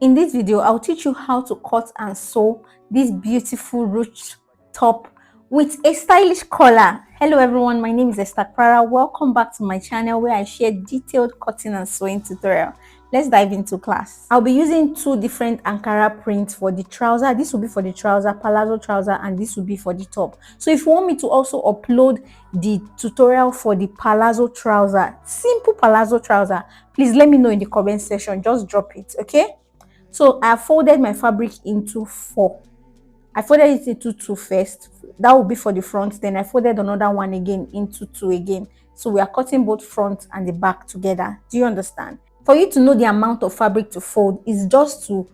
In this video, I'll teach you how to cut and sew this beautiful ruched top with a stylish collar. Hello everyone, my name is Esther Clara. Welcome back to my channel where I share detailed cutting and sewing tutorial. Let's dive into class. I'll be using two different Ankara prints for the trouser. This will be for the trouser, palazzo trouser, and this will be for the top. So if you want me to also upload the tutorial for the palazzo trouser, simple palazzo trouser, please let me know in the comment section. Just drop it, okay? So I folded my fabric into four. I folded it into two first. That will be for the front. Then I folded another one again into two again. So we are cutting both front and the back together. Do you understand? For you to know the amount of fabric to fold is just to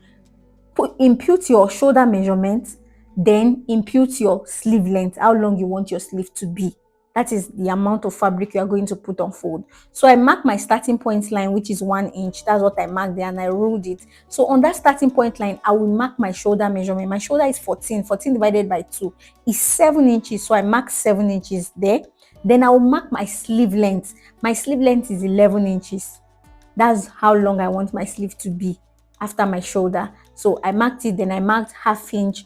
impute your shoulder measurement, then impute your sleeve length, how long you want your sleeve to be. That is the amount of fabric you are going to put on fold. So I mark my starting point line, which is 1 inch. That's what I marked there, and I ruled it. So on that starting point line, I will mark my shoulder measurement. My shoulder is 14. 14 divided by 2 is 7 inches. So I mark 7 inches there. Then I will mark my sleeve length. My sleeve length is 11 inches. That's how long I want my sleeve to be after my shoulder. So I marked it. Then I marked ½ inch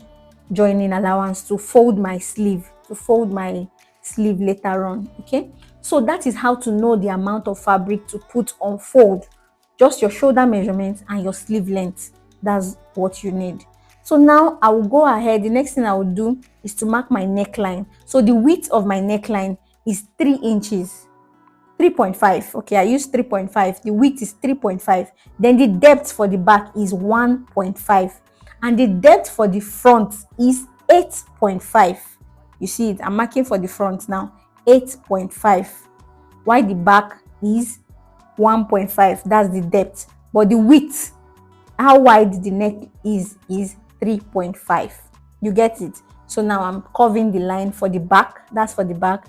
joining allowance to fold my sleeve, later on. Okay, so that is how to know the amount of fabric to put on fold. Just your shoulder measurement and your sleeve length. That's what you need. So now I will go ahead. The next thing I will do is to mark my neckline. So the width of my neckline is 3 inches. 3.5. Okay, I use 3.5. The width is 3.5. Then the depth for the back is 1.5. And the depth for the front is 8.5. You see it? I'm marking for the front now. 8.5. While the back is 1.5. That's the depth. But the width, how wide the neck is 3.5. You get it? So now I'm curving the line for the back. That's for the back.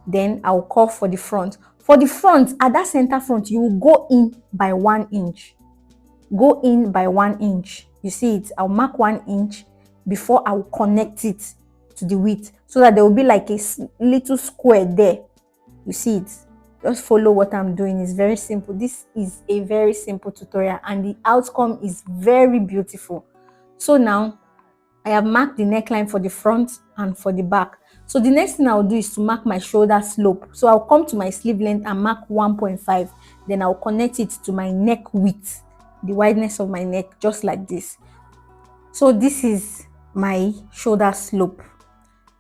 Then I'll curve for the front. For the front, at that center front, you will go in by 1 inch. Go in by 1 inch. You see it? I'll mark 1 inch before I will connect it to the width, so that there will be like a little square there. You see it? Just follow what I'm doing. It's very simple. This is a very simple tutorial and the outcome is very beautiful. So now I have marked the neckline for the front and for the back. So the next thing I'll do is to mark my shoulder slope. So I'll come to my sleeve length and mark 1.5. Then I'll connect it to my neck width, the wideness of my neck, just like this. So this is my shoulder slope.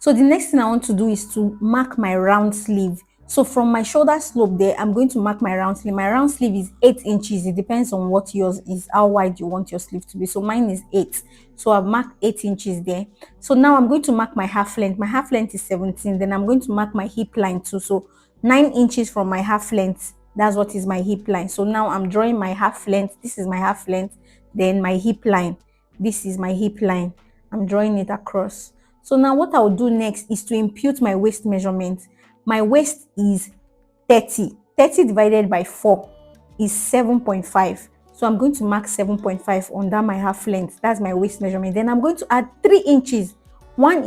So the next thing I want to do is to mark my round sleeve. So from my shoulder slope there, I'm going to mark my round sleeve. My round sleeve is 8 inches. It depends on what yours is, how wide you want your sleeve to be. So mine is 8. So I've marked 8 inches there. So now I'm going to mark my half length. My half length is 17. Then I'm going to mark my hip line too. So 9 inches from my half length. That's what is my hip line. So now I'm drawing my half length. This is my half length. Then my hip line. This is my hip line. I'm drawing it across. So now what I'll do next is to impute my waist measurement. My waist is 30. 30 divided by 4 is 7.5. So I'm going to mark 7.5 under my half length. That's my waist measurement. Then I'm going to add 3 inches. 1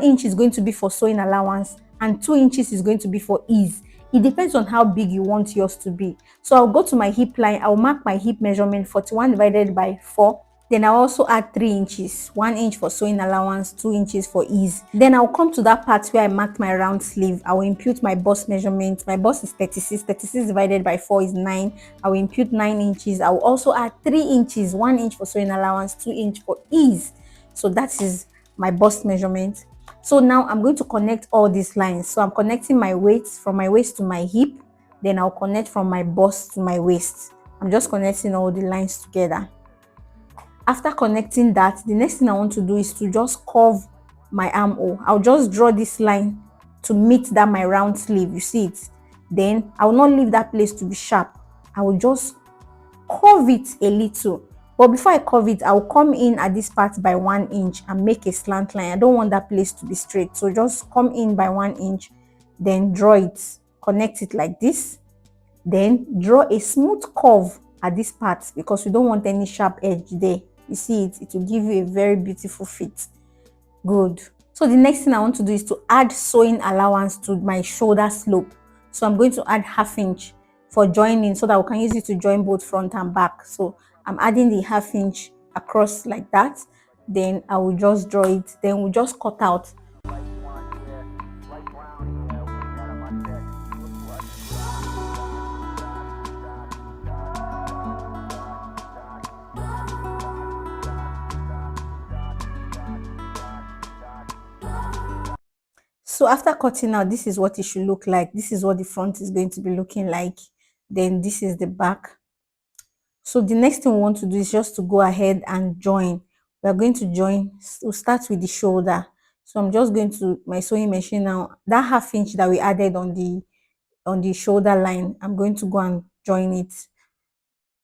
inch is going to be for sewing allowance and 2 inches is going to be for ease. It depends on how big you want yours to be. So I'll go to my hip line. I'll mark my hip measurement 41 divided by 4. Then I'll also add 3 inches, 1 inch for sewing allowance, 2 inches for ease. Then I'll come to that part where I marked my round sleeve. I will impute my bust measurement. My bust is 36. 36 divided by 4 is 9. I will impute 9 inches. I will also add 3 inches, 1 inch for sewing allowance, 2 inch for ease. So that is my bust measurement. So now I'm going to connect all these lines. So I'm connecting my waist from my waist to my hip. Then I'll connect from my bust to my waist. I'm just connecting all the lines together. After connecting that, the next thing I want to do is to just curve my armhole. I'll just draw this line to meet that my round sleeve. You see it? Then I will not leave that place to be sharp. I will just curve it a little. But before I curve it, I will come in at this part by 1 inch and make a slant line. I don't want that place to be straight. So just come in by 1 inch, then draw it, connect it like this. Then draw a smooth curve at this part because we don't want any sharp edge there. You see it? It will give you a very beautiful fit. Good. So the next thing I want to do is to add sewing allowance to my shoulder slope. So I'm going to add ½ inch for joining so that we can use it to join both front and back. So I'm adding the half inch across like that. Then I will just draw it. Then we'll just cut out. So after cutting out, this is what it should look like. This is what the front is going to be looking like. Then this is the back. So the next thing we want to do is just to go ahead and join. We are going to join. We'll start with the shoulder. So I'm just going to my sewing machine now. That half inch that we added on the shoulder line, I'm going to go and join it.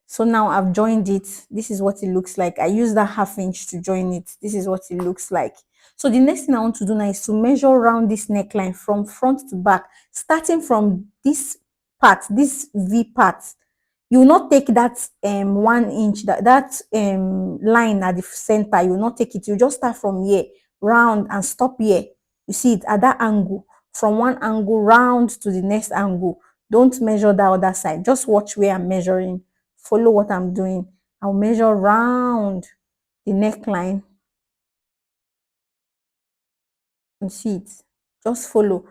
So now I've joined it. This is what it looks like. I use that half inch to join it. This is what it looks like. So the next thing I want to do now is to measure around this neckline from front to back, starting from this part, this V part. You will not take that 1 inch, that line at the center. You will not take it. You just start from here, round, and stop here. You see it at that angle, from one angle round to the next angle. Don't measure the other side. Just watch where I'm measuring. Follow what I'm doing. I'll measure round the neckline. You see it. Just follow.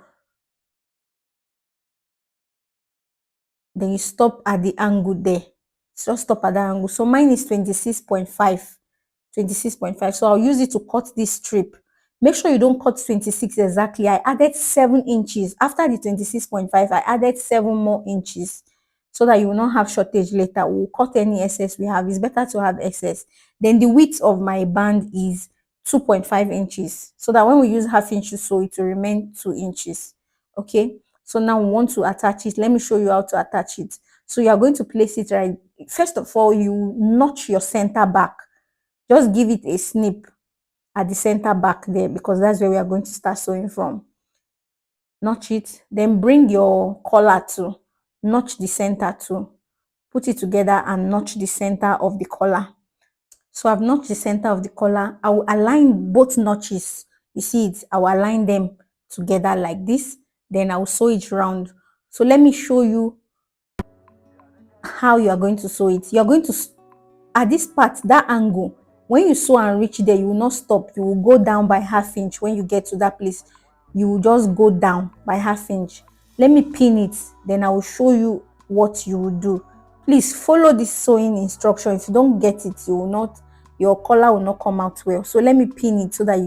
Then you stop at the angle there. Just stop at that angle. So mine is 26.5. 26.5. So I'll use it to cut this strip. Make sure you don't cut 26 exactly. I added 7 inches. After the 26.5, I added 7 more inches so that you will not have shortage later. We'll cut any excess we have. It's better to have excess. Then the width of my band is 2.5 inches so that when we use half inch to sew, it will remain 2 inches. Okay. So now we want to attach it. Let me show you how to attach it. So you are going to place it right. First of all, you notch your center back. Just give it a snip at the center back there because that's where we are going to start sewing from. Notch it, then bring your collar to, notch the center too. Put it together and notch the center of the collar. So I've notched the center of the collar. I will align both notches. You see it? I will align them together like this. Then I will sew it round. So let me show you how you are going to sew it. You are going to, at this part, that angle, when you sew and reach there, you will not stop. You will go down by half inch. When you get to that place, you will just go down by half inch. Let me pin it, then I will show you what you will do. Please follow this sewing instruction. If you don't get it, you will not, your collar will not come out well. So let me pin it so that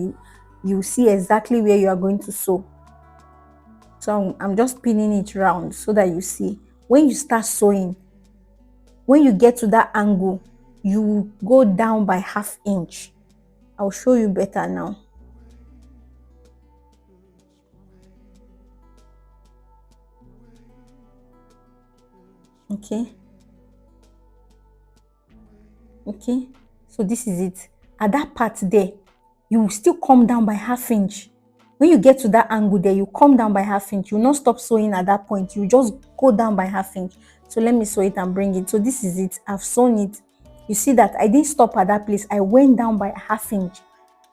you see exactly where you are going to sew. So I'm just pinning it round so that you see. When you start sewing, when you get to that angle, you go down by half inch. I'll show you better now. Okay. Okay. So this is it. At that part there, you will still come down by half inch. When you get to that angle there, you come down by half inch. You will not stop sewing at that point. You just go down by half inch. So let me sew it and bring it. So this is it. I've sewn it. You see that I didn't stop at that place. I went down by half inch.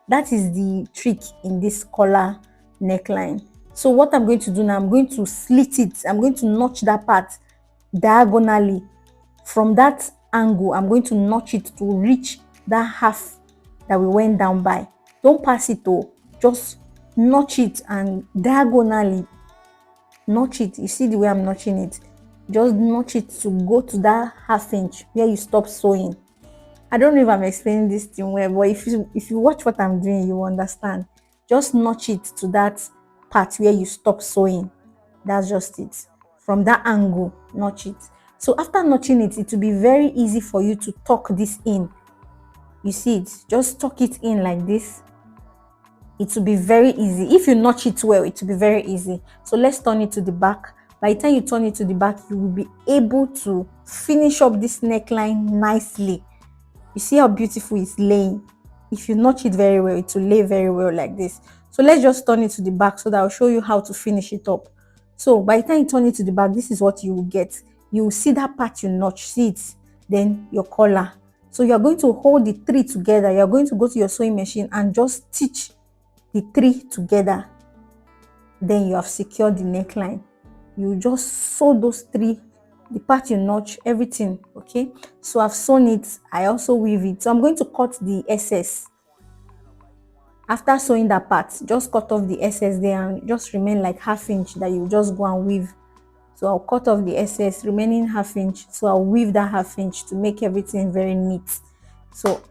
That is the trick in this collar neckline. So what I'm going to do now, I'm going to slit it. I'm going to notch that part diagonally. From that angle, I'm going to notch it to reach that half that we went down by. Don't pass it though. Just notch it and diagonally notch it. You see the way I'm notching it? Just notch it to go to that half inch where you stop sewing. I don't know if I'm explaining this thing well, but if you watch what I'm doing, you understand. Just notch it to that part where you stop sewing. That's just it. From that angle, notch it. So after notching it, it will be very easy for you to tuck this in. You see it? Just tuck it in like this. It will be very easy. If you notch it well, it will be very easy. So let's turn it to the back. By the time you turn it to the back, you will be able to finish up this neckline nicely. You see how beautiful it's laying. If you notch it very well, it will lay very well like this. So let's just turn it to the back so that I'll show you how to finish it up. So by the time you turn it to the back, this is what you will get. You will see that part you notch, see it, then your collar. So you're going to hold the 3 together. You're going to go to your sewing machine and just stitch the 3 together. Then you have secured the neckline. You just sew those 3 the part you notch, everything. Okay, so I've sewn it. I also weave it. So I'm going to cut the excess. After sewing that part, just cut off the excess there and just remain like half inch that you just go and weave. So I'll cut off the excess remaining half inch. So I'll weave that half inch to make everything very neat. So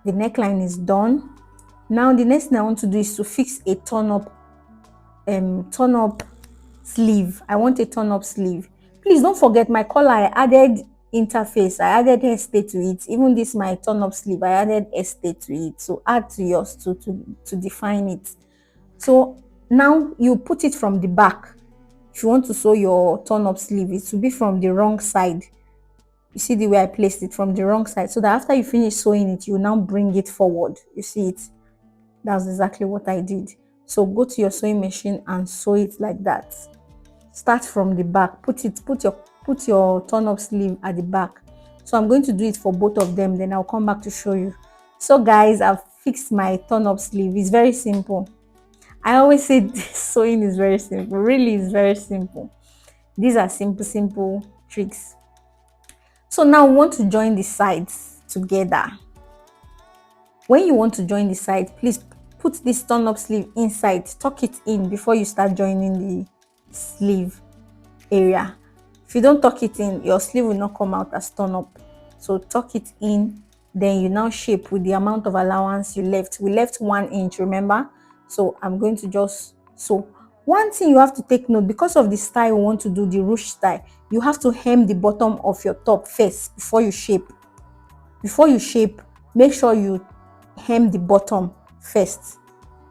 the neckline is done. Now the next thing I want to do is to fix a turn up sleeve. I want a turn up sleeve. Please don't forget my collar. I added interface. I added hairstay to it. Even this my turn up sleeve, I added hairstay to it. So add to yours to define it. So now you put it from the back. If you want to sew your turn up sleeve, it will be from the wrong side. You see the way I placed it, from the wrong side, so that after you finish sewing it, you now bring it forward. You see it? That's exactly what I did. So go to your sewing machine and sew it like that. Start from the back. Put your turn up sleeve at the back. So I'm going to do it for both of them, then I'll come back to show you. So guys, I've fixed my turn up sleeve. It's very simple. I always say sewing is very simple. Really, it's very simple. These are simple tricks. So now we want to join the sides together. When you want to join the side, please put this turn up sleeve inside. Tuck it in before you start joining the sleeve area. If you don't tuck it in, your sleeve will not come out as turn up. So tuck it in, then you now shape with the amount of allowance you left. We left 1 inch, remember? So I'm going to just sew. One thing you have to take note, because of the style we want to do, the ruched style, you have to hem the bottom of your top first before you shape. Before you shape, make sure you hem the bottom first.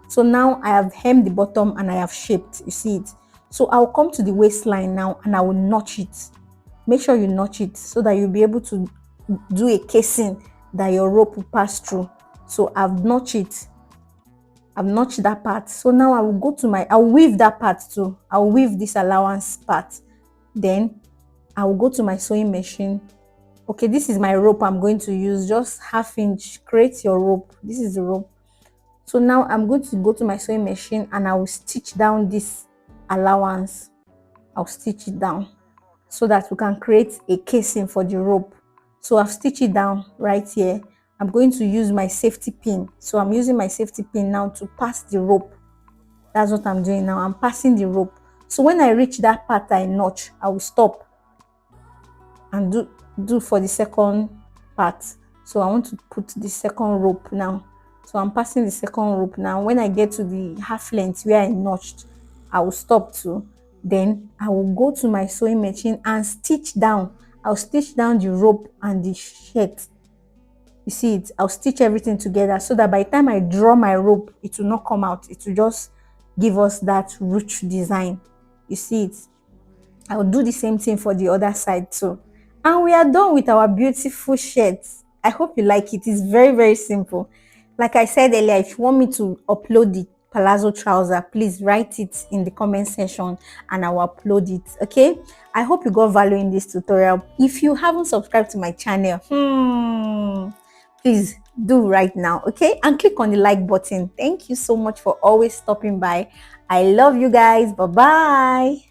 So now I have hemmed the bottom and I have shaped. You see it? So I'll come to the waistline now and I will notch it. Make sure you notch it so that you'll be able to do a casing that your rope will pass through. So I've notched it. I've notched that part. So now I will go to I'll weave that part too. I'll weave this allowance part. Then I will go to my sewing machine. Okay, this is my rope I'm going to use. Just half inch. Create your rope. This is the rope. So now I'm going to go to my sewing machine and I will stitch down this allowance. I'll stitch it down so that we can create a casing for the rope. So I've stitched it down right here. I'm going to use my safety pin. So I'm using my safety pin now to pass the rope. That's what I'm doing now. I'm passing the rope. So when I reach that part I notch, I will stop and do for the second part. So I want to put the second rope now. So I'm passing the second rope now. When I get to the half length where I notched, I will stop too. Then I will go to my sewing machine and stitch down. I'll stitch down the rope and the shirt. You see it? I'll stitch everything together so that by the time I draw my rope, it will not come out. It will just give us that ruched design. You see it? I'll do the same thing for the other side too. And we are done with our beautiful shirt. I hope you like it. It's very simple. Like I said earlier, if you want me to upload the palazzo trouser, please write it in the comment section and I will upload it. Okay, I hope you got value in this tutorial. If you haven't subscribed to my channel, please do right now. Okay, and click on the like button. Thank you so much for always stopping by. I love you guys. Bye bye.